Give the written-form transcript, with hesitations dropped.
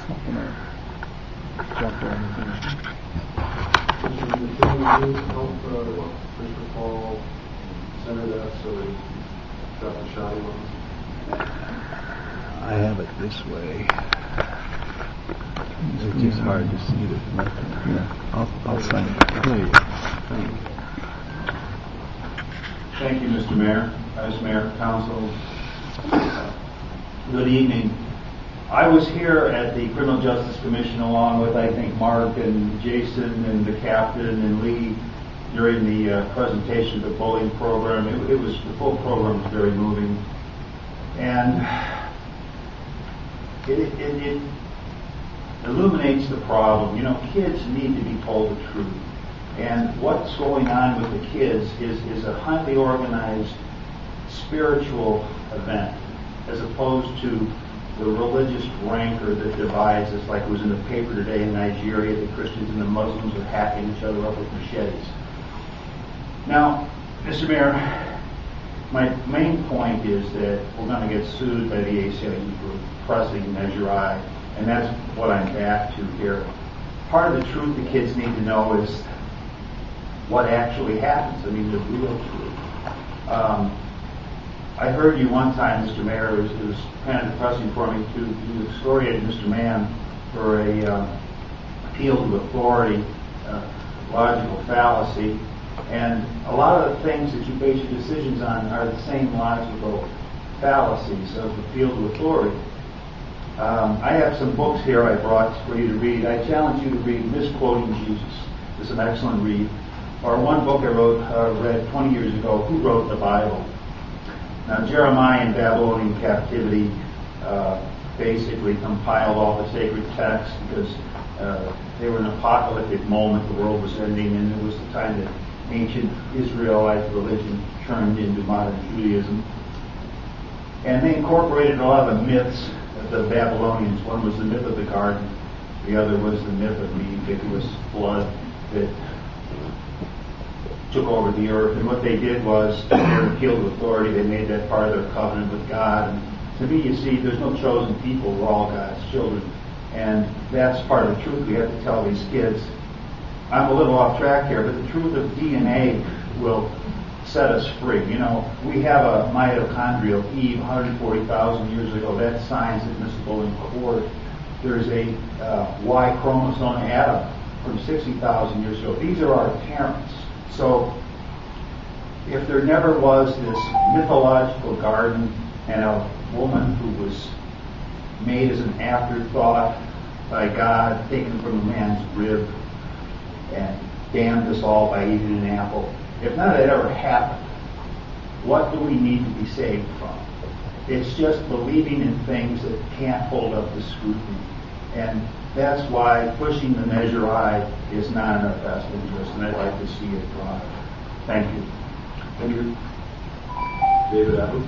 Jump or anything. Can you help Mr. Paul center that so he got the shot he wants? I have it this way. It's just hard to see this. Yeah, I'll sign it. There you go. Thank you. Thank you, Mr. Mayor, Vice Mayor, Council. Good evening. I was here at the Criminal Justice Commission along with, I think, Mark and Jason and the captain and Lee during the presentation of the bullying program. It was, the full program was very moving. And it illuminates the problem. You know, kids need to be told the truth. And what's going on with the kids is a highly organized spiritual event, as opposed to the religious rancor that divides us, like it was in the paper today in Nigeria, the Christians and the Muslims are hacking each other up with machetes. Now, Mr. Mayor, my main point is that we're going to get sued by the ACLU for pressing Measure I, and that's what I'm back to here. Part of the truth the kids need to know is what actually happens. I mean, the real truth. I heard you one time, Mr. Mayor, it was kind of depressing for me to excoriate Mr. Mann for a appeal to authority, logical fallacy, and a lot of the things that you base your decisions on are the same logical fallacies of appeal to authority. I have some books here I brought for you to read. I challenge you to read Misquoting Jesus. It's an excellent read. Or one book I read 20 years ago, Who Wrote the Bible? Now, Jeremiah in Babylonian captivity basically compiled all the sacred texts because they were in an apocalyptic moment. The world was ending, and it was the time that ancient Israelite religion turned into modern Judaism. And they incorporated a lot of the myths of the Babylonians. One was the myth of the garden. The other was the myth of the ubiquitous flood that took over the earth. And what they did was, their appeal to authority, they made that part of their covenant with God. And to me, you see, there's no chosen people. We're all God's children. And that's part of the truth we have to tell these kids. I'm a little off track here, but the truth of DNA will set us free. You know, we have a mitochondrial Eve 140,000 years ago. That's science admissible in court. There's a Y chromosome Adam from 60,000 years ago. These are our parents. So if there never was this mythological garden and a woman who was made as an afterthought by God, taken from a man's rib, and damned us all by eating an apple, if none of that ever happened, what do we need to be saved from? It's just believing in things that can't hold up to scrutiny. And that's why pushing the Measure I is not in our best interest, and I'd like to see it thrive. Thank you. Thank you. David Adams.